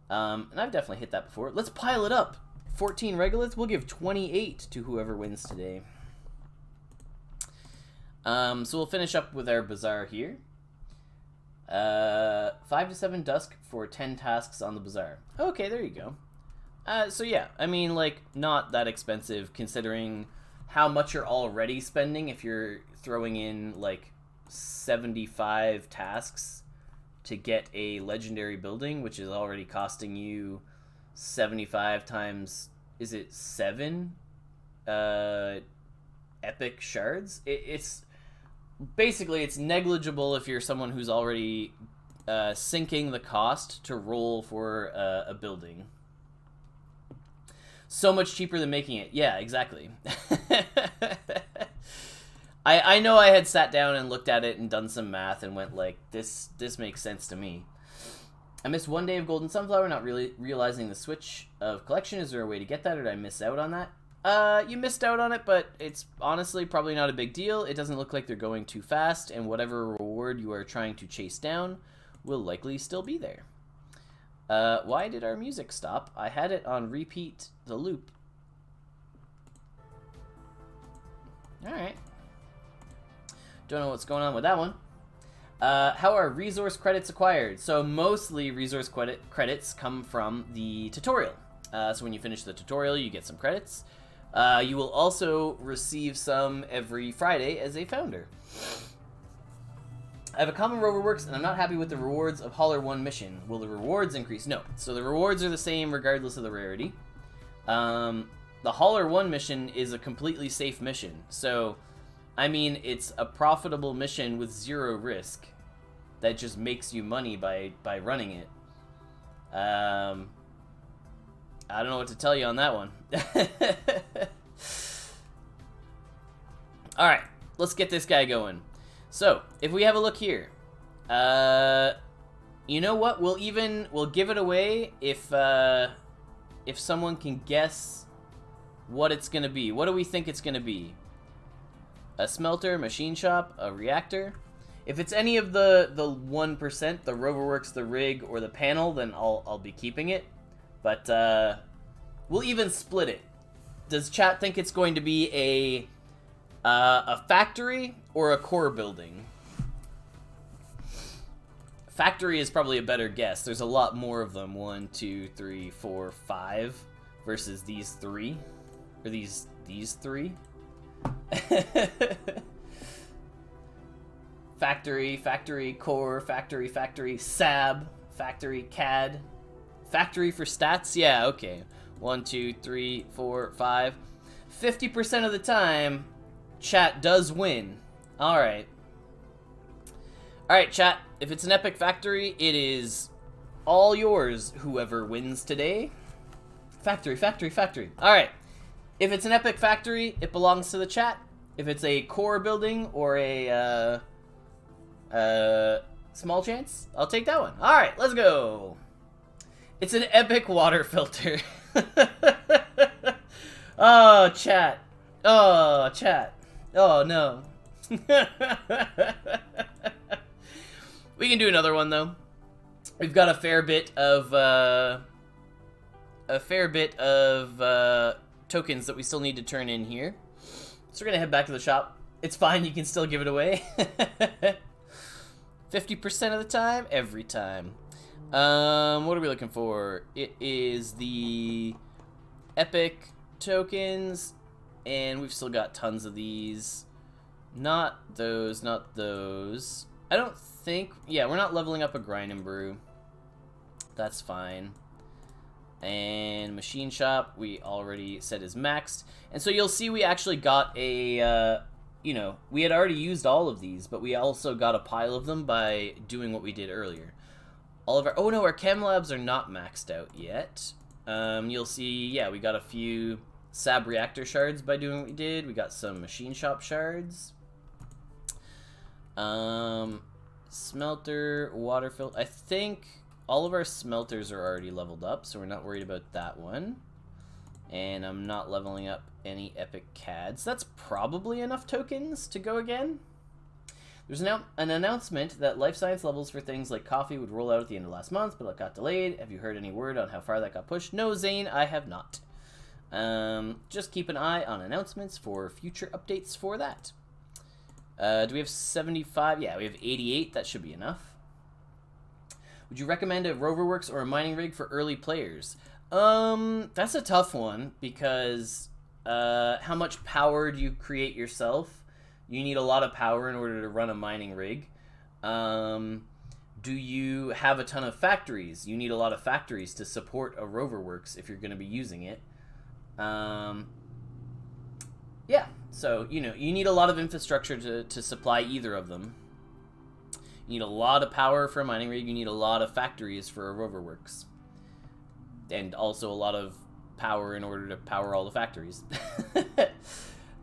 Speaker 1: And I've definitely hit that before. Let's pile it up. 14 regoliths. We'll give 28 to whoever wins today. So we'll finish up with our Bazaar here. 5 to 7 Dusk for 10 tasks on the Bazaar. Okay, there you go. So yeah, I mean, like, not that expensive considering how much you're already spending if you're throwing in, like, 75 tasks to get a legendary building, which is already costing you 75 times, is it 7 epic shards? It's basically, it's negligible if you're someone who's already sinking the cost to roll for a building. So much cheaper than making it. Yeah, exactly. I know I had sat down and looked at it and done some math and went like, this makes sense to me. I missed 1 day of Golden Sunflower, not really realizing the switch of collection. Is there a way to get that, or did I miss out on that? You missed out on it, but it's honestly probably not a big deal. It doesn't look like they're going too fast, and whatever reward you are trying to chase down will likely still be there. Why did our music stop? I had it on repeat the loop. Alright. Don't know what's going on with that one. How are resource credits acquired? So mostly resource credits come from the tutorial. So when you finish the tutorial, you get some credits. You will also receive some every Friday as a founder. I have a common rover works, and I'm not happy with the rewards of Hauler 1 mission. Will the rewards increase? No. So the rewards are the same regardless of the rarity. The Hauler 1 mission is a completely safe mission. So, I mean, it's a profitable mission with 0 risk that just makes you money by running it. I don't know what to tell you on that one. Alright, let's get this guy going. So, if we have a look here, you know what? We'll give it away if someone can guess what it's gonna be. What do we think it's gonna be? A smelter, machine shop, a reactor. If it's any of the 1%, the Roverworks, the rig, or the panel, then I'll be keeping it. But we'll even split it. Does chat think it's going to be a factory or a core building? Factory is probably a better guess. There's a lot more of them. 1, 2, 3, 4, 5 versus these 3. Or these 3. Factory, core, factory, SAB, factory, CAD. Factory for stats? Yeah, okay. 1, 2, 3, 4, 5. 50% of the time, chat does win. Alright. Alright, chat. If it's an epic factory, it is all yours, whoever wins today. Factory. Alright. If it's an epic factory, it belongs to the chat. If it's a core building or a small chance, I'll take that one. Alright, let's go. It's an epic water filter. Oh, chat. Oh, chat. Oh, no. We can do another one, though. We've got a fair bit of tokens that we still need to turn in here. So we're gonna head back to the shop. It's fine, you can still give it away. 50% of the time, every time. What are we looking for? It is the epic tokens, and we've still got tons of these. Not those. I don't think... Yeah, we're not leveling up a grind and brew. That's fine. And machine shop, we already said is maxed. And so you'll see we actually got a... you know, we had already used all of these, but we also got a pile of them by doing what we did earlier. All of our... Oh, no, our chem labs are not maxed out yet. You'll see, yeah, we got a few SAB reactor shards by doing what we did. We got some machine shop shards. Smelter, water filter. I think all of our smelters are already leveled up, so we're not worried about that one. And I'm not leveling up any epic CADs. That's probably enough tokens to go again. There's an announcement that life science levels for things like coffee would roll out at the end of last month, but it got delayed. Have you heard any word on how far that got pushed? No, Zane, I have not. Just keep an eye on announcements for future updates for that. Do we have 75? Yeah, we have 88. That should be enough. Would you recommend a Roverworks or a mining rig for early players? That's a tough one because how much power do you create yourself? You need a lot of power in order to run a mining rig. Do you have a ton of factories? You need a lot of factories to support a Roverworks if you're going to be using it. Yeah, so, you need a lot of infrastructure to supply either of them. You need a lot of power for a mining rig. You need a lot of factories for a Roverworks. And also a lot of power in order to power all the factories.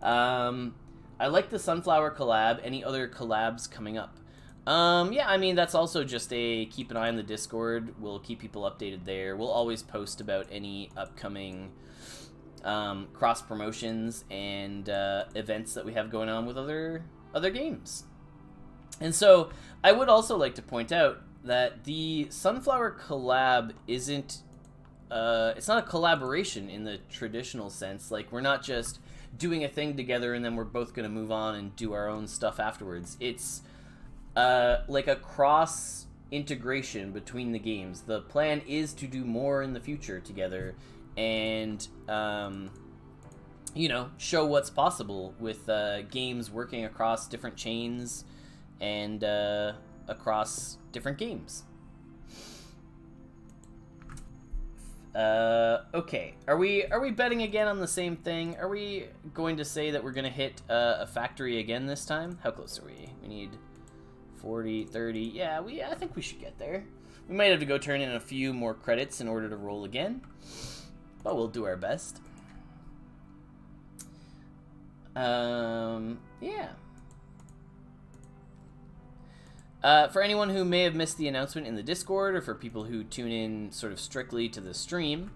Speaker 1: I like the Sunflower collab. Any other collabs coming up? Yeah, I mean, that's also just keep an eye on the Discord. We'll keep people updated there. We'll always post about any upcoming cross promotions and events that we have going on with other games. And so I would also like to point out that the Sunflower collab isn't it's not a collaboration in the traditional sense. Like, we're not just doing a thing together and then we're both going to move on and do our own stuff afterwards. It's like a cross integration between the games. The plan is to do more in the future together and show what's possible with games working across different chains and across different games. Okay. Are we betting again on the same thing? Are we going to say that we're going to hit a factory again this time? How close are we? We need 40, 30. Yeah, I think we should get there. We might have to go turn in a few more credits in order to roll again, but we'll do our best. Yeah. For anyone who may have missed the announcement in the Discord, or for people who tune in sort of strictly to the stream,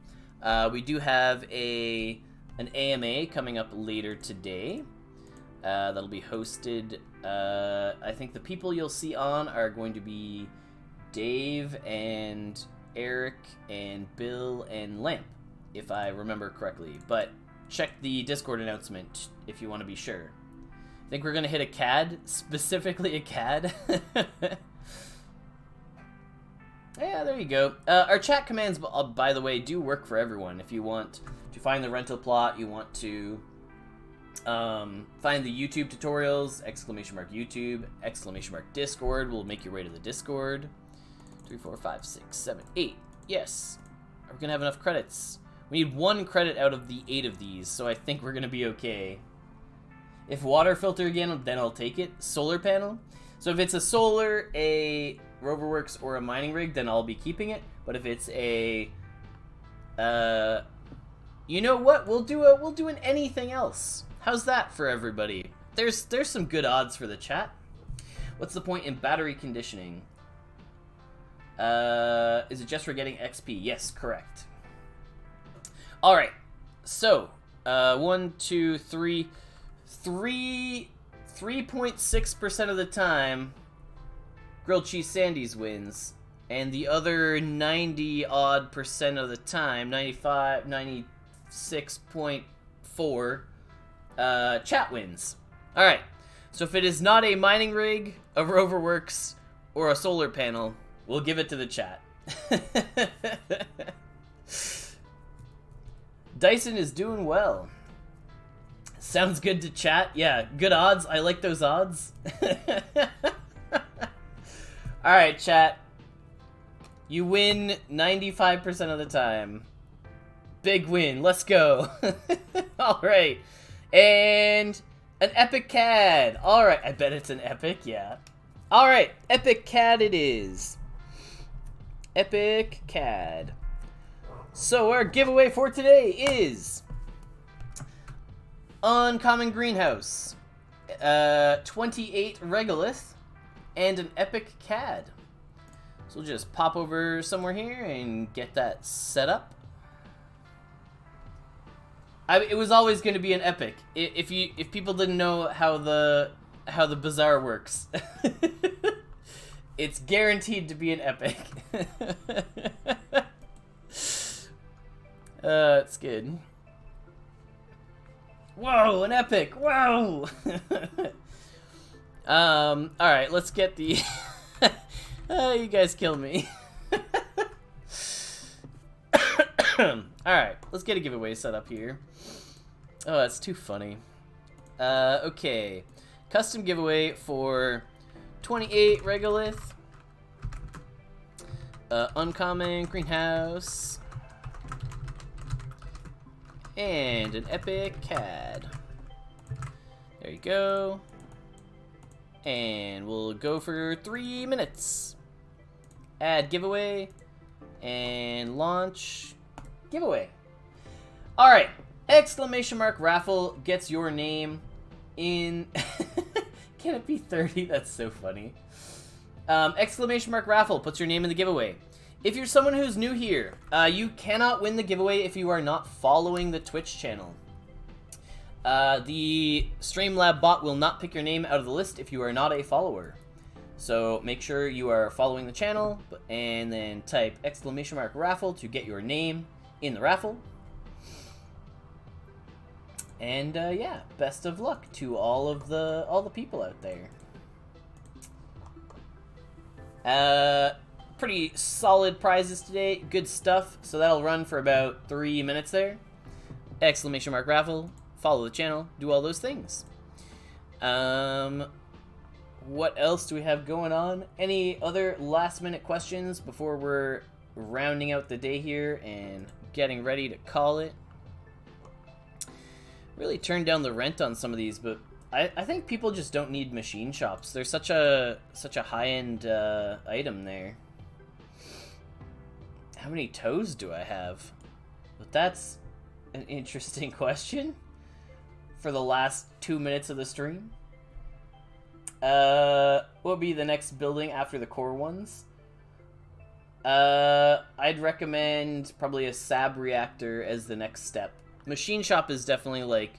Speaker 1: we do have an AMA coming up later today. That'll be hosted. I think the people you'll see on are going to be Dave and Eric and Bill and Lamp, if I remember correctly. But check the Discord announcement if you want to be sure. I think we're going to hit a CAD, specifically a CAD. Yeah, there you go. Our chat commands, by the way, do work for everyone. If you find the rental plot, you want to find the YouTube tutorials, !YouTube, !Discord, will make your way to the Discord. 3, 4, 5, 6, 7, 8. Yes. Are we going to have enough credits? We need 1 credit out of the 8 of these, so I think we're going to be okay. If water filter again, then I'll take it. Solar panel. So if it's a solar, a Roverworks, or a mining rig, then I'll be keeping it. But if it's a, you know what? We'll do an anything else. How's that for everybody? There's some good odds for the chat. What's the point in battery conditioning? Is it just for getting XP? Yes, correct. All right. So, 1, 2, 3. 3.6% of the time, GrilledCheeseSandies wins, and the other 90-odd% of the time, 96.4, chat wins. All right, so if it is not a mining rig, a Roverworks, or a solar panel, we'll give it to the chat. Dyson is doing well. Sounds good to chat. Yeah, good odds. I like those odds. Alright, chat. You win 95% of the time. Big win. Let's go. Alright. And an epic CAD. Alright, I bet it's an epic, yeah. Alright, epic CAD it is. Epic CAD. So our giveaway for today is Uncommon Greenhouse, 28 Regolith, and an epic CAD. So we'll just pop over somewhere here and get that set up. It was always going to be an epic. If people didn't know how the how the Bazaar works. It's guaranteed to be an epic. It's good. Whoa, an epic! Whoa! Alright, let's get the... you guys kill me. Alright, let's get a giveaway set up here. Oh, that's too funny. Okay. Custom giveaway for 28 regolith. Uncommon greenhouse. And an epic CAD. There you go. And we'll go for 3 minutes. Add giveaway. And launch giveaway. Alright. Exclamation mark raffle gets your name in... Can it be 30? That's so funny. Exclamation mark raffle puts your name in the giveaway. If you're someone who's new here, you cannot win the giveaway if you are not following the Twitch channel. The Streamlab bot will not pick your name out of the list if you are not a follower. So make sure you are following the channel, and then type exclamation mark raffle to get your name in the raffle. And yeah, best of luck to all the people out there. Pretty solid prizes today, good stuff. So that'll run for about 3 minutes there. Exclamation mark raffle, follow the channel, do all those things. What else do we have going on? Any other last minute questions before we're rounding out the day here and getting ready to call it? Really turned down the rent on some of these, but I think people just don't need machine shops. They're such a high-end item there. How many toes do I have? But that's an interesting question for the last 2 minutes of the stream. What would be the next building after the core ones? I'd recommend probably a SAB reactor as the next step. Machine shop is definitely like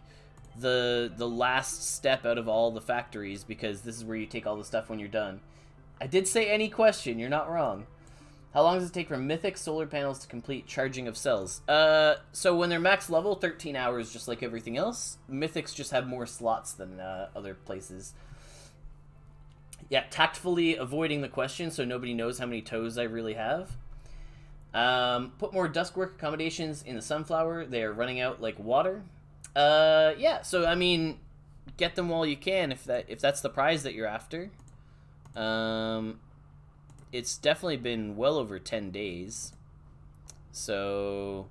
Speaker 1: the last step out of all the factories, because this is where you take all the stuff when you're done. I did say any question, you're not wrong. How long does it take for mythic solar panels to complete charging of cells? So when they're max level, 13 hours, just like everything else. Mythics just have more slots than other places. Yeah, tactfully avoiding the question so nobody knows how many toes I really have. Put more Dusk work accommodations in the sunflower. They are running out like water. Yeah, so I mean, get them while you can if that's the prize that you're after. It's definitely been well over 10 days. So,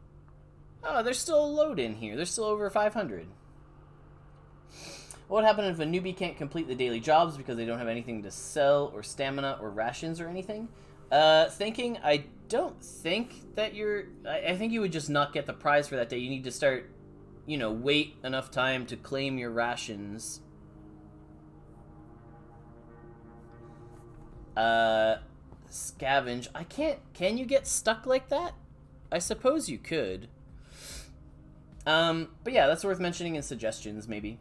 Speaker 1: oh, there's still a load in here. There's still over 500. What would happen if a newbie can't complete the daily jobs because they don't have anything to sell, or stamina, or rations, or anything? Thinking, I don't think that I think you would just not get the prize for that day. You need to start, you know, wait enough time to claim your rations. Scavenge. I can't... Can you get stuck like that? I suppose you could. But yeah, that's worth mentioning in suggestions, maybe.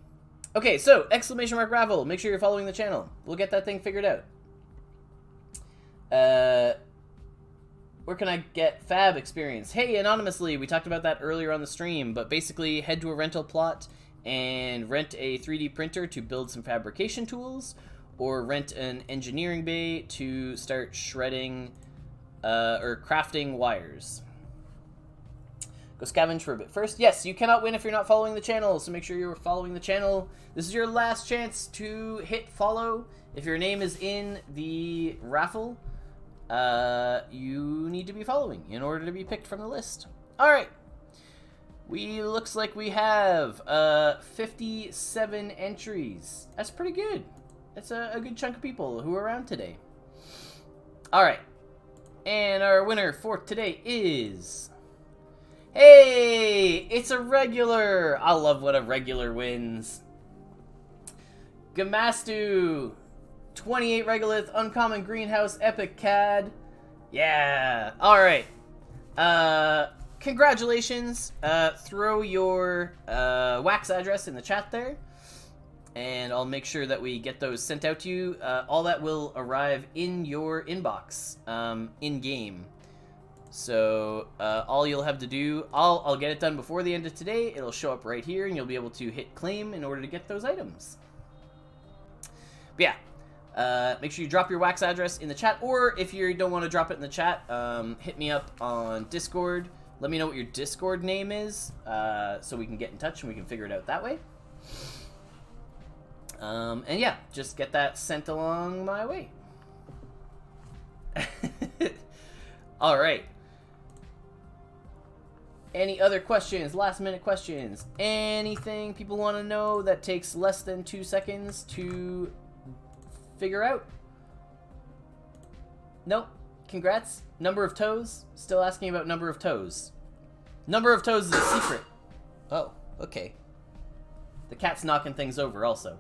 Speaker 1: Okay, so, exclamation mark raffle. Make sure you're following the channel. We'll get that thing figured out. Where can I get fab experience? Hey, anonymously, we talked about that earlier on the stream, but basically head to a rental plot and rent a 3D printer to build some fabrication tools, or rent an engineering bay to start shredding or crafting wires. Go scavenge for a bit first. Yes, you cannot win if you're not following the channel, so make sure you're following the channel. This is your last chance to hit follow. If your name is in the raffle, you need to be following in order to be picked from the list. Alright. Looks like we have 57 entries. That's pretty good. That's a good chunk of people who are around today. Alright. And our winner for today is... Hey! It's a regular! I love when a regular wins. Gamastu! 28 regolith, uncommon greenhouse, epic CAD. Yeah! Alright. Congratulations. Throw your wax address in the chat there. and I'll make sure that we get those sent out to you. All that will arrive in your inbox in-game. So all you'll have to do, I'll get it done before the end of today. It'll show up right here, and you'll be able to hit claim in order to get those items. But yeah, make sure you drop your wax address in the chat, or if you don't want to drop it in the chat, hit me up on Discord. Let me know what your Discord name is, so we can get in touch and we can figure it out that way. And yeah, just get that sent along my way. All right. Any other questions? Last minute questions? Anything people want to know that takes less than 2 seconds to figure out? Nope. Congrats. Number of toes? Still asking about number of toes. Number of toes is a secret. Oh, okay. The cat's knocking things over also.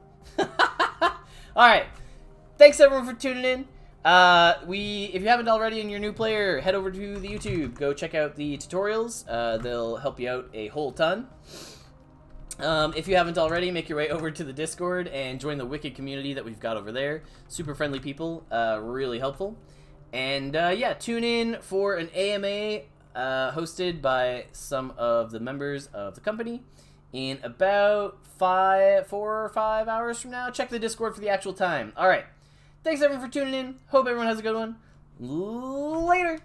Speaker 1: Alright. Thanks everyone for tuning in. If you haven't already and you're a new player, head over to the YouTube. Go check out the tutorials. They'll help you out a whole ton. If you haven't already, make your way over to the Discord and join the Wicked community that we've got over there. Super friendly people, really helpful. And yeah, tune in for an AMA hosted by some of the members of the company in about 4 or 5 hours from now. Check the Discord for the actual time. All right. Thanks everyone for tuning in. Hope everyone has a good one. Later.